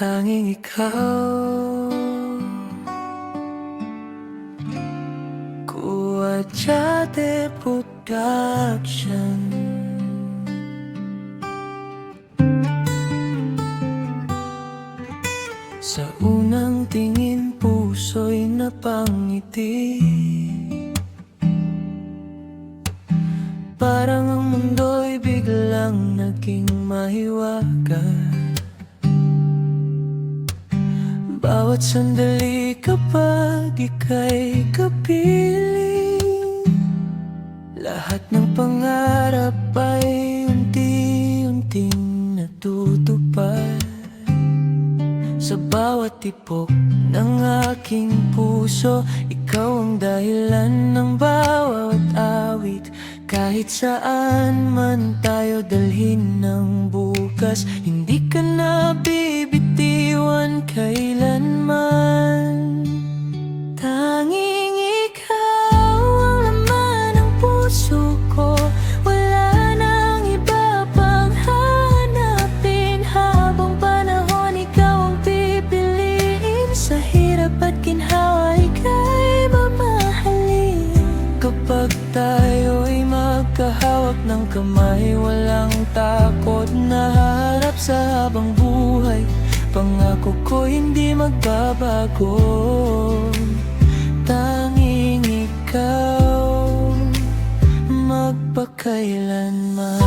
Tanging ikaw, Kuwachate Production. Sa unang tingin puso'y napangiti, parang ang mundo'y biglang naging mahiwaga. Bawat sandali kapag ika'y kapiling, lahat ng pangarap ay unti-unting natutupad. Sa bawat tipok ng aking puso, ikaw ang dahilan ng bawat awit. Kahit saan man tayo dalhin ng bukas, hindi ka na bibitiwan kailanman. Tanging ikaw ang laman ng puso ko, wala nang iba pang hanapin. Habang panahon ikaw ang pipiliin, sa hirap at ginhawa ika'y mamahalin. Kapag tayo'y magkahawak ng kamay, walang takot na harap sa habang buhay. Pangako ko hindi magbabago, tanging ikaw magpakailanman.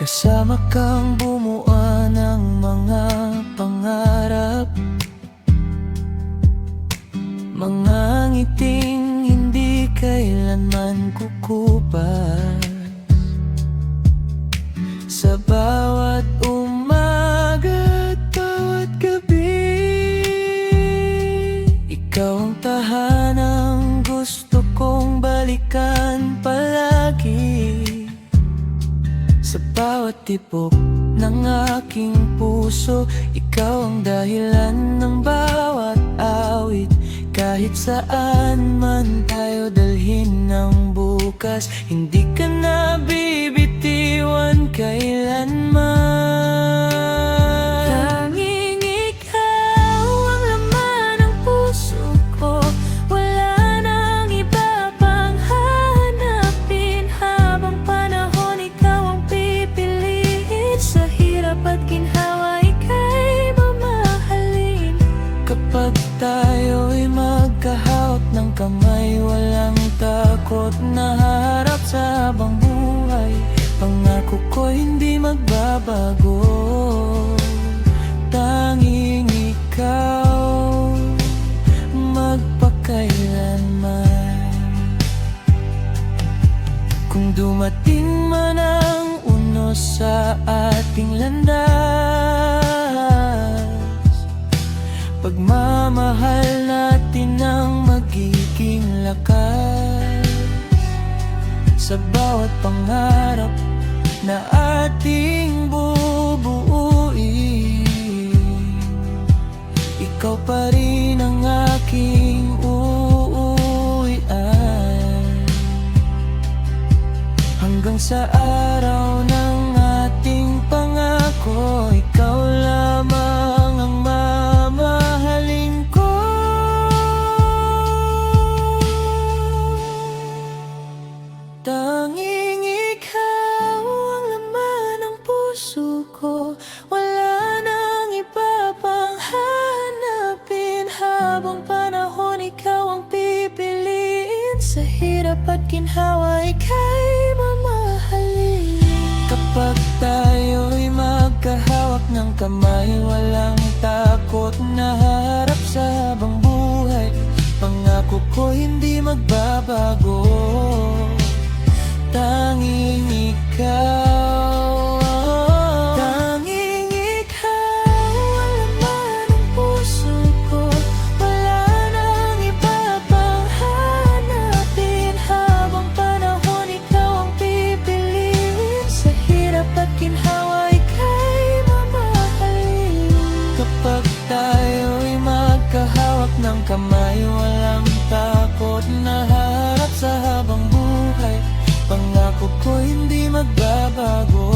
Kasama kang bumuo ng mga pangarap, mga ngiting hindi kailanman kukupas. Sa bawat umaga at bawat gabi, ikaw ang tahanang gusto kong balikan palagi. Sa bawat tibok ng aking puso, ikaw ang dahilan ng bawat awit. Kahit saan man tayo dalhin ng bukas, hindi ka na bibitiwan kailanman. Tanging ikaw ang laman ng puso ko, wala nang iba pang hanapin. Habang panahon ikaw ang pipiliin, sa hirap at ginhawa ika'y mamahalin. Kapag tayo'y magkahawak ng kamay, walang takot na harap sa habang buhay. Pangako ko hindi magbabago, tanging ikaw magpakailanman. Kung dumating man ang unos sa ating landas, pagmamahal natin ang magiging lakas. Sa bawat pangarap na ating bubuuin, ikaw pa rin ang aking uuwian. Hanggang sa araw ng ating pangako, ikaw lamang ang mamahalin ko. Tanging ikaw ang laman ng puso ko, wala nang iba pang hanapin. Habang panahon ikaw ang pipiliin, sa hirap at ginhawa ika'y mamahalin. Kapag tayo'y magkahawak ng kamay, walang takot na harap sa habang buhay. Pangako ko hindi magbabago, tanging ikaw. Tanging ikaw ang laman ng puso ko, wala nang iba pang hanapin. Habang panahon ikaw ang pipiliin, sa hirap at ginhawa ika'y mamahalin. Kapag tayo'y magkahawak ng kamay, walang takot na harap magbabago.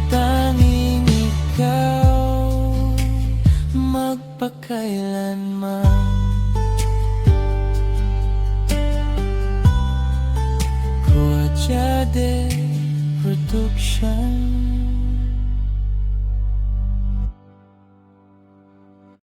Tanging ikaw magpakailanman. Kuwadyade Production.